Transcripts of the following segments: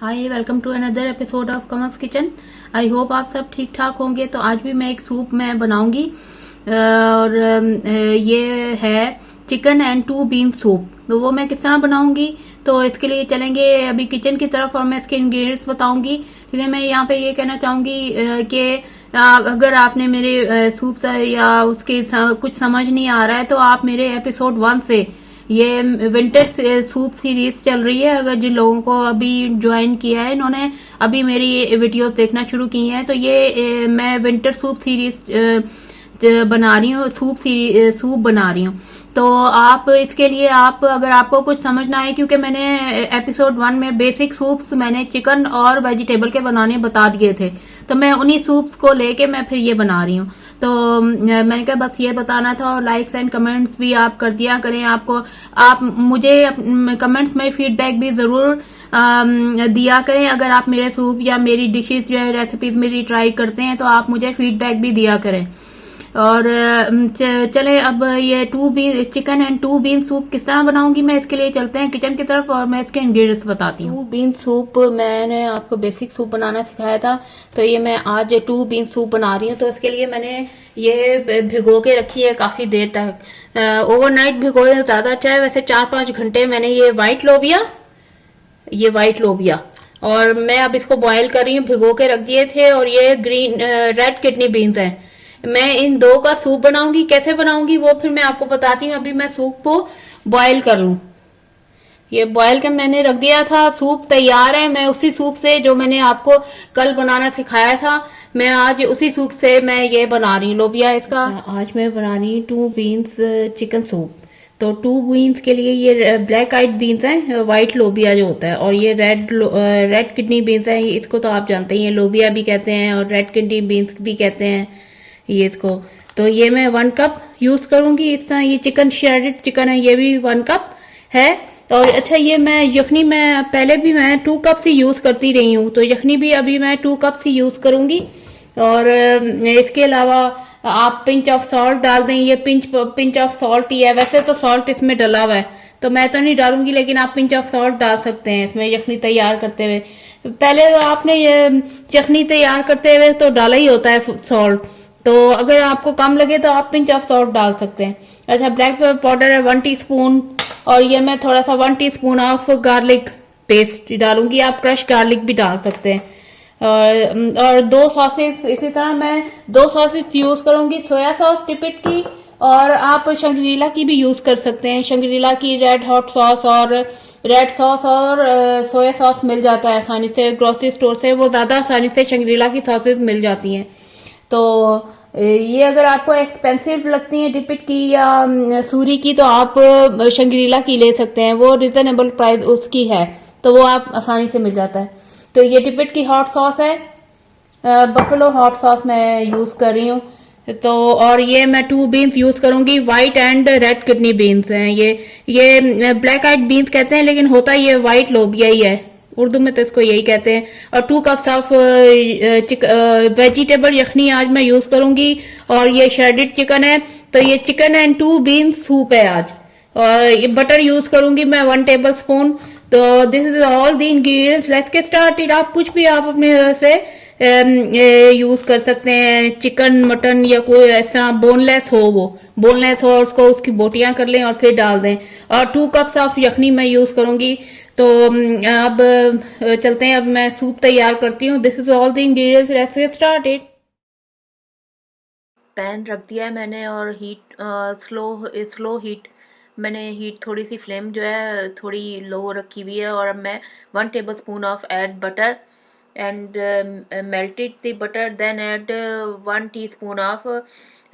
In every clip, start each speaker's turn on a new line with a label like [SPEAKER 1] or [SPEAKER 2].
[SPEAKER 1] Hi, welcome to another episode of Kamal's kitchen. I hope आप सब ठीक ठाक होंगे। तो आज भी मैं एक सूप मैं बनाऊंगी और ये है चिकन एंड 2 बीन सूप। तो वो मैं किस तरह बनाऊंगी, तो इसके लिए चलेंगे अभी किचन की तरफ और मैं इसके इंग्रेडिएंट्स बताऊंगी। ठीक है, मैं यहाँ पे ये कहना चाहूंगी कि अगर आपने मेरे सूप या उसके कुछ समझ नहीं आ रहा है तो आप मेरे एपिसोड 1 से, ये विंटर सूप सीरीज चल रही है, अगर जिन लोगों को अभी ज्वाइन किया है इन्होंने अभी मेरी वीडियोस देखना शुरू की हैं, तो ये मैं विंटर सूप सीरीज बना रही हूँ, सूप बना रही हूँ। तो आप इसके लिए आप अगर आपको कुछ समझना है, क्योंकि मैंने एपिसोड 1 में बेसिक सूप्स मैंने चिकन और वेजिटेबल के बनाने बता दिए थे, तो मैं उन्हीं सूप्स को लेके मैं फिर ये बना रही हूँ। तो मैंने कहा बस ये बताना था, और लाइक्स एंड कमेंट्स भी आप कर दिया करें। आपको आप मुझे कमेंट्स में फीडबैक भी जरूर दिया करें। अगर आप मेरे सूप या मेरी डिशेस जो है रेसिपीज मेरी ट्राई करते हैं तो आप मुझे फीडबैक भी दिया करें। और चले अब ये चिकन एंड 2 बीन सूप किस तरह बनाऊंगी मैं, इसके लिए चलते हैं किचन की तरफ और मैं इसके इंग्रेडिएंट्स बताती हूँ। 2 बीन सूप मैंने आपको बेसिक सूप बनाना सिखाया था, तो ये मैं आज 2 बीन सूप बना रही हूँ। तो इसके लिए मैंने ये भिगो के रखी है काफी देर तक, ओवरनाइट भिगोए ज्यादा अच्छा है, वैसे 4-5 घंटे। मैंने ये व्हाइट लोबिया और मैं अब इसको बॉईल कर रही हूँ, भिगो के रख दिए थे। और ये रेड किडनी बीन्स हैं। मैं इन दो का सूप बनाऊंगी, कैसे बनाऊंगी वो फिर मैं आपको बताती हूँ। अभी मैं सूप को बॉईल कर लूं। ये बॉईल कर मैंने रख दिया था, सूप तैयार है। मैं उसी सूप से जो मैंने आपको कल बनाना सिखाया था, मैं आज उसी सूप से मैं ये बना रही हूँ लोबिया इसका। आज मैं बना रही हूँ 2 बीन्स चिकन सूप। तो 2 बीन्स के लिए ये ब्लैक आइड बीन्स हैं, व्हाइट लोबिया जो होता है, और ये रेड किडनी बीन्स हैं। इसको तो आप जानते ही हैं, लोबिया भी कहते हैं और रेड किडनी बीन्स भी कहते हैं ये इसको। तो ये मैं 1 कप यूज करूंगी इस तरह। ये चिकन श्रेडेड चिकन है, ये भी 1 कप है। और अच्छा, ये मैं यखनी मैं पहले भी मैं 2 कप ही यूज करती रही हूँ, तो यखनी भी अभी मैं 2 कप ही यूज करूंगी। और इसके अलावा आप पिंच ऑफ सॉल्ट डाल दें। ये पिंच ऑफ सॉल्ट ही है, वैसे तो सॉल्ट इसमें डला हुआ है तो मैं तो नहीं डालूंगी, लेकिन आप पिंच ऑफ सॉल्ट डाल सकते हैं इसमें यखनी तैयार करते हुए। पहले तो आपने ये यखनी तैयार करते हुए तो डाला ही होता है सॉल्ट, तो अगर आपको कम लगे तो आप पिंच ऑफ सॉल्ट डाल सकते हैं। अच्छा, ब्लैक पेपर पाउडर है 1 टीस्पून, और ये मैं थोड़ा सा 1 टीस्पून ऑफ गार्लिक पेस्ट डालूंगी। आप क्रश गार्लिक भी डाल सकते हैं। और 2 सॉसेस, इसी तरह मैं 2 सॉसेस यूज करूंगी, सोया सॉस टिपिट की, और आप शंग्रीला की भी यूज कर सकते हैं। शंग्रीला की रेड हॉट सॉस और रेड सॉस और सोया सॉस मिल जाता है आसानी से ग्रोसरी स्टोर से, वो ज्यादा आसानी से शंग्रीला की सॉसेस मिल जाती हैं। तो ये अगर आपको एक्सपेंसिव लगती है डिपिट की या सूरी की, तो आप शंग्रीला की ले सकते हैं, वो रिजनेबल प्राइस उसकी है, तो वो आप आसानी से मिल जाता है। तो ये डिपिट की हॉट सॉस है, बफेलो हॉट सॉस मैं यूज कर रही हूँ। तो और ये मैं 2 बीन्स यूज करूंगी, white and red kidney beans हैं। ये ब्लैक आइड बीन्स कहते हैं, लेकिन होता ये व्हाइट लोबिया ही है, उर्दू में तो इसको यही कहते हैं। और 2 कप्स ऑफ वेजिटेबल यखनी आज मैं यूज करूंगी। और ये श्रेडेड चिकन है, तो ये चिकन एंड 2 बीन सूप है आज। और ये बटर यूज करूंगी मैं 1 टेबल स्पून। तो this is all the ingredients, let's get started. आप कुछ भी आप अपने से यूज कर सकते हैं, चिकन मटन या कोई ऐसा बोनलेस हो, वो बोनलेस हो और उसको उसकी बोटियां कर लें और फिर डाल दें। और 2 कप्स ऑफ यखनी मैं यूज करूंगी। तो अब चलते हैं, अब मैं सूप तैयार करती हूँ। This is all the ingredients, let's get started. Pan रख दिया है मैंने और हीट स्लो हीट, मैंने हीट थोड़ी सी फ्लेम जो है थोड़ी लो रखी हुई है। और अब मैं 1 tablespoon of add butter and melted the butter, then add 1 teaspoon of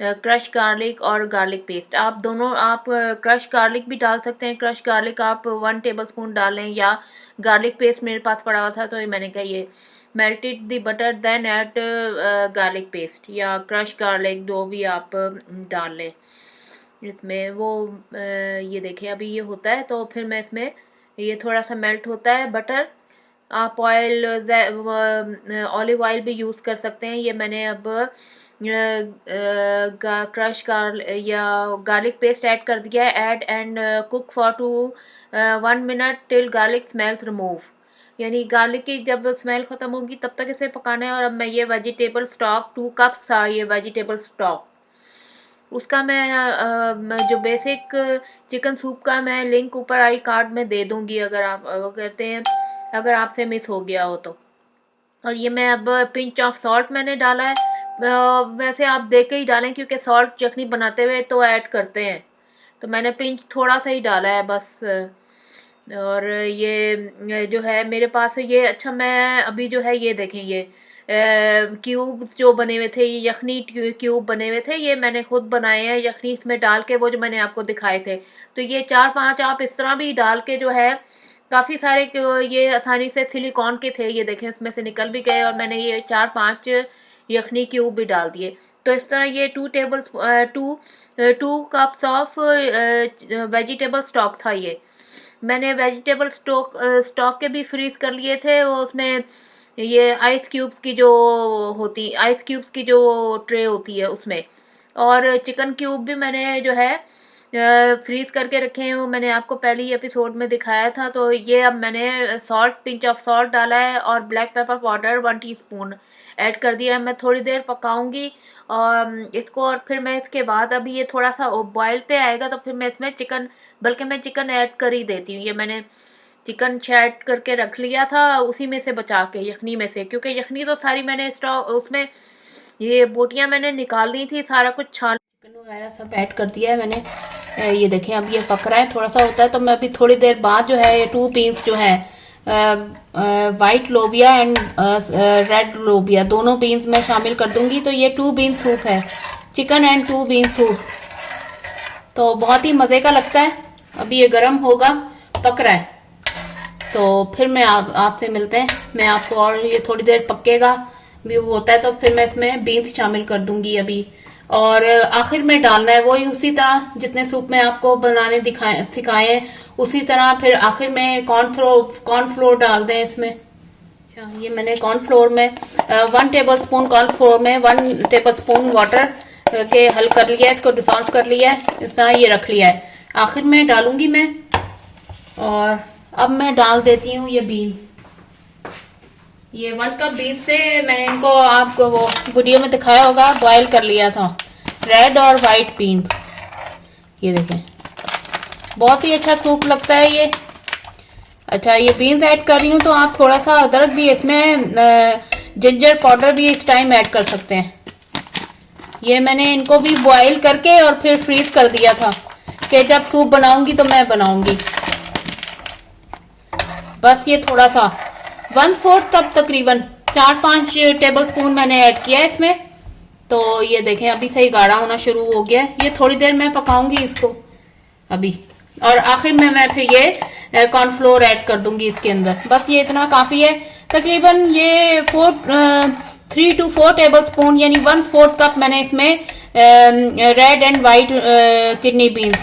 [SPEAKER 1] crush garlic और गार्लिक पेस्ट। आप दोनों आप क्रश गार्लिक भी डाल सकते हैं, क्रश गार्लिक आप 1 टेबल स्पून डालें, या गार्लिक पेस्ट मेरे पास पड़ा हुआ था तो ये मैंने कहा ये melted the butter, then add garlic paste या क्रश गार्लिक, जो भी आप डाल लें इसमें। वो ये देखिए अभी ये होता है, तो फिर मैं इसमें ये थोड़ा सा मेल्ट होता है बटर। आप ऑलिव ऑयल भी यूज़ कर सकते हैं। ये मैंने अब क्रश या गार्लिक पेस्ट ऐड कर दिया है, add and cook for 1 minute till garlic smells remove. यानी गार्लिक की जब स्मेल खत्म होगी तब तक इसे पकाना है। और अब मैं ये वेजिटेबल स्टॉक 2 कप्स था ये वेजिटेबल स्टॉक, उसका मैं जो बेसिक चिकन सूप का मैं लिंक ऊपर आई कार्ड में दे दूंगी अगर आप करते हैं, अगर आपसे मिस हो गया हो तो। और ये मैं अब पिंच ऑफ सॉल्ट मैंने डाला है, वैसे आप देख के ही डालें क्योंकि सॉल्ट चटनी बनाते हुए तो ऐड करते हैं, तो मैंने पिंच थोड़ा सा ही डाला है बस। और ये जो है मेरे पास ये, अच्छा मैं अभी जो है ये देखें ये क्यूब जो बने हुए थे, ये यखनी क्यूब बने हुए थे, ये मैंने खुद बनाए हैं यखनी इसमें डाल के, वो जो मैंने आपको दिखाए थे। तो ये 4-5 आप इस तरह भी डाल के जो है, काफ़ी सारे ये आसानी से सिलिकॉन के थे, ये देखें इसमें से निकल भी गए, और मैंने ये 4-5 यखनी क्यूब भी डाल दिए। तो इस तरह ये 2 कप्स ऑफ वेजिटेबल स्टॉक था। ये मैंने वेजिटेबल स्टॉक के भी फ्रीज कर लिए थे, वो उसमें ये आइस क्यूब्स की जो ट्रे होती है उसमें, और चिकन क्यूब भी मैंने जो है फ्रीज करके रखे हैं, वो मैंने आपको पहले ही एपिसोड में दिखाया था। तो ये अब मैंने पिंच ऑफ सॉल्ट डाला है और black pepper powder 1 teaspoon add कर दिया है। मैं थोड़ी देर पकाऊंगी और इसको, और फिर मैं इसके बाद अभी ये थोड़ा सा बॉयल पे आएगा तो फिर मैं इसमें चिकन, बल्कि मैं चिकन ऐड कर ही देती हूँ। ये मैंने चिकन ऐड करके रख लिया था उसी में से बचा के, यखनी में से, क्योंकि यखनी तो सारी मैंने स्टॉक उसमें ये बोटियां मैंने निकाल ली थी, सारा कुछ छान चिकन वगैरह सब ऐड कर दिया है मैंने। ये देखें अब ये पक रहा है, थोड़ा सा होता है तो मैं अभी थोड़ी देर बाद जो है ये 2 बीन्स जो है वाइट लोबिया एंड रेड लोबिया, दोनों बीन्स मैं शामिल कर दूंगी। तो ये 2 बीन सूप है, चिकन एंड 2 बीन सूप, तो बहुत ही मज़े का लगता है। अभी ये गर्म होगा, पक रहा है, तो फिर मैं आपसे मिलते हैं, मैं आपको, और ये थोड़ी देर पकेगा भी होता है तो फिर मैं इसमें बीन्स शामिल कर दूंगी अभी। और आखिर में डालना है वही उसी तरह जितने सूप में आपको बनाने सिखाए हैं, उसी तरह फिर आखिर में कॉर्नफ्लोर डाल दें इसमें। अच्छा ये मैंने कॉर्नफ्लोर में 1 टेबल स्पून कॉर्नफ्लोर में 1 टेबल स्पून वाटर के हल कर लिया है, इसको डिसॉल्व कर लिया है, इस तरह ये रख लिया है। आखिर में डालूंगी मैं, और अब मैं डाल देती हूँ ये बीन्स। ये 1 कप बीन्स से मैंने इनको आपको वो वीडियो में दिखाया होगा बॉयल कर लिया था, रेड और वाइट बीन्स। ये देखें बहुत ही अच्छा सूप लगता है ये। अच्छा ये बीन्स ऐड कर रही हूँ तो आप थोड़ा सा अदरक भी इसमें, जिंजर पाउडर भी इस टाइम ऐड कर सकते हैं। ये मैंने इनको भी बॉयल करके और फिर फ्रीज कर दिया था कि जब सूप बनाऊंगी तो मैं बनाऊंगी। बस ये थोड़ा सा 1/4 कप तकरीबन 4-5 टेबल स्पून मैंने ऐड किया है इसमें। तो ये देखें अभी सही गाढ़ा होना शुरू हो गया है, ये थोड़ी देर मैं पकाऊंगी इसको अभी, और आखिर में मैं फिर ये कॉर्नफ्लोर ऐड कर दूंगी इसके अंदर। बस ये इतना काफी है, तकरीबन ये 3 to 4 टेबल स्पून यानी 1/4 कप मैंने इसमें red and white kidney beans,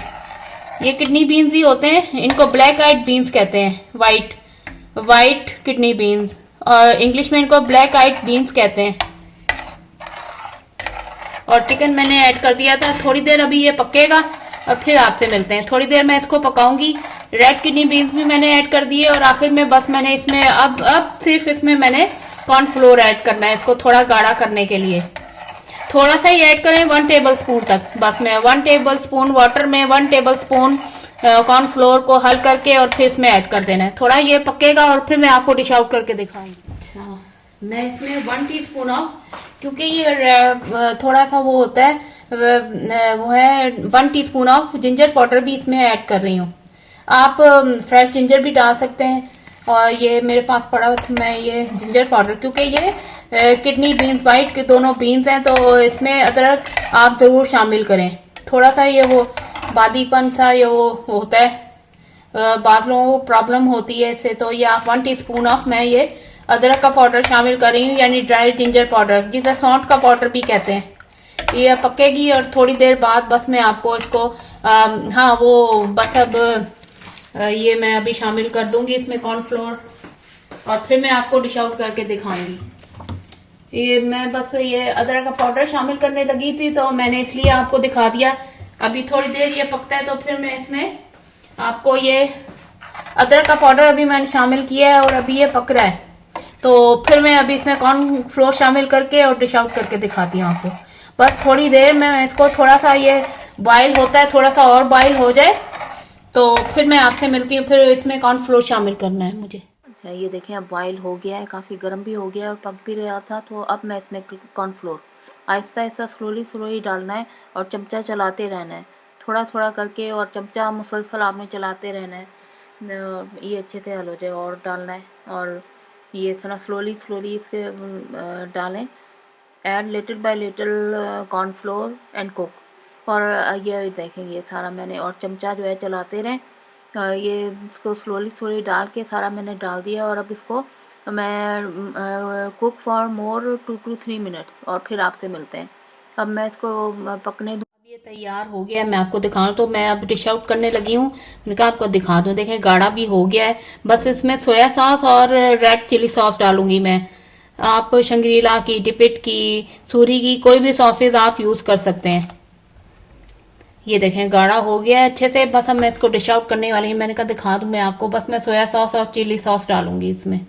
[SPEAKER 1] ये किडनी बीन्स ही होते हैं, इनको ब्लैक आइड बीन्स कहते हैं, वाइट किडनी बीन्स, और इंग्लिश में इनको ब्लैक आइड बीन्स कहते हैं। और चिकन मैंने ऐड कर दिया था, थोड़ी देर अभी ये पकेगा और फिर आपसे मिलते हैं। थोड़ी देर मैं इसको पकाऊंगी। रेड किडनी बीन्स भी मैंने ऐड कर दिए, और आखिर में बस मैंने इसमें अब सिर्फ इसमें मैंने कॉर्नफ्लोर ऐड करना है, इसको थोड़ा गाढ़ा करने के लिए थोड़ा सा ही ऐड करें, 1 टेबल स्पून तक। बस मैं 1 टेबल स्पून वाटर में 1 टेबल स्पून कॉर्नफ्लोर को हल करके और फिर इसमें ऐड कर देना है। थोड़ा ये पकेगा और फिर मैं आपको डिश आउट करके दिखाऊंगी। अच्छा मैं इसमें 1 टीस्पून ऑफ, क्योंकि ये थोड़ा सा वो होता है, वो है 1 टीस्पून ऑफ जिंजर पाउडर भी इसमें ऐड कर रही हूँ। आप फ्रेश जिंजर भी डाल सकते हैं, और ये मेरे पास पड़ा मैं ये जिंजर पाउडर, क्योंकि ये किडनी बीन्स वाइट के दोनों बीन्स हैं तो इसमें अदरक आप ज़रूर शामिल करें। थोड़ा सा ये वो बादीपन सा ये वो होता है, बाद लोगों को प्रॉब्लम होती है इससे, तो ये आप 1 टीस्पून ऑफ मैं ये अदरक का पाउडर शामिल कर रही हूँ, यानी ड्राई जिंजर पाउडर जिसे सौंठ का पाउडर भी कहते हैं। ये पकेगी और थोड़ी देर बाद बस मैं आपको इसको हाँ वो बस अब ये मैं अभी शामिल कर दूंगी इसमें कॉर्नफ्लोर, और फिर मैं आपको डिश आउट करके दिखाऊंगी। ये मैं बस ये अदरक का पाउडर शामिल करने लगी थी तो मैंने इसलिए आपको दिखा दिया। अभी थोड़ी देर ये पकता है तो फिर मैं इसमें आपको ये अदरक का पाउडर अभी मैंने शामिल किया है और अभी ये पक रहा है। तो फिर मैं अभी इसमें कॉर्नफ्लोर शामिल करके और डिश आउट करके दिखाती हूँ आपको। बस थोड़ी देर में इसको थोड़ा सा ये बॉयल होता है, थोड़ा सा और बॉयल हो जाए तो फिर मैं आपसे मिलती हूँ। फिर इसमें कॉर्नफ्लोर शामिल करना है मुझे। अच्छा, ये देखें अब बॉयल हो गया है, काफ़ी गर्म भी हो गया है और पक भी रहा था। तो अब मैं इसमें cornflour Aahista Aahista slowly slowly डालना है और चमचा चलाते रहना है, थोड़ा थोड़ा करके, और चमचा मुसलसल आपने चलाते रहना है, ये अच्छे से हल हो जाए। और डालना है और ये इस तरह स्लोली स्लोली इसके डालें। Add little bye little cornflour and cook. और ये देखेंगे ये सारा मैंने, और चमचा जो है चलाते रहें। ये इसको स्लोली स्लोली डाल के सारा मैंने डाल दिया और अब इसको मैं cook for more 2 to 3 minutes और फिर आपसे मिलते हैं। अब मैं इसको पकने दूँ। अब ये तैयार हो गया है, मैं आपको दिखाऊं तो मैं अब डिश आउट करने लगी हूँ। मैंने कहा आपको दिखा दूं। देखें गाढ़ा भी हो गया है। बस इसमें सोया सॉस और रेड चिली सॉस डालूंगी मैं। आप शंग्रीला की, डिपिट की, सूरी की, कोई भी सॉसेज आप यूज कर सकते हैं। ये देखें गाढ़ा हो गया है अच्छे से। बस अब मैं इसको डिश आउट करने वाली हूँ। मैंने कहा दिखा दूं मैं आपको। बस मैं सोया सॉस और चिली सॉस डालूंगी इसमें।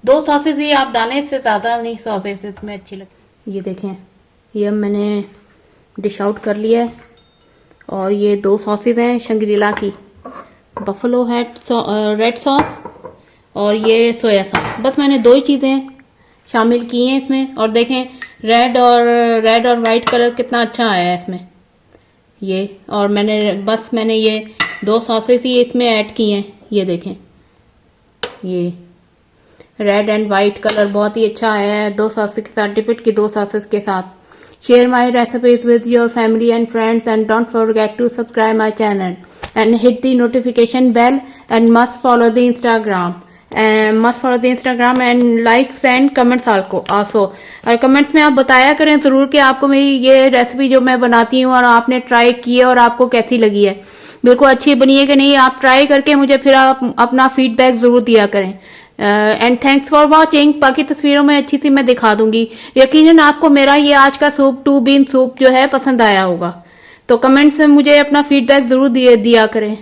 [SPEAKER 1] 2 सॉसेज ही आप डालें, इससे ज्यादा नहीं सॉसेज इसमें अच्छी लगती। ये देखें ये मैंने डिश आउट कर लिया है और ये 2 सॉसेज हैं शंग्रीला की, बफलो हेड रेड सॉस और ये सोया सॉस। बस मैंने 2 ही चीजें शामिल की हैं इसमें। और देखें रेड और वाइट कलर कितना अच्छा आया है इसमें ये। और मैंने ये 2 सॉसेस ही इसमें ऐड किए हैं। ये देखें ये रेड एंड वाइट कलर बहुत ही अच्छा आया है 2 सॉसेस के साथ, डिपिट की 2 सॉसेस के साथ। Share my recipes with your family and friends and don't forget to subscribe my channel and hit the notification bell and must follow the Instagram and likes and comments also. और comments में आप बताया करें जरूर कि आपको मेरी ये रेसिपी जो मैं बनाती हूँ और आपने ट्राई की है और आपको कैसी लगी है, बिल्कुल अच्छी बनी है कि नहीं। आप ट्राई करके मुझे फिर आप अपना फीडबैक जरूर दिया करें। And thanks for watching. बाकी तस्वीरों में अच्छी सी मैं दिखा दूंगी। यकीनन आपको मेरा ये आज का सूप 2 बीन सूप जो है पसंद आया होगा। तो कमेंट्स में मुझे अपना फीडबैक जरूर दिया करें।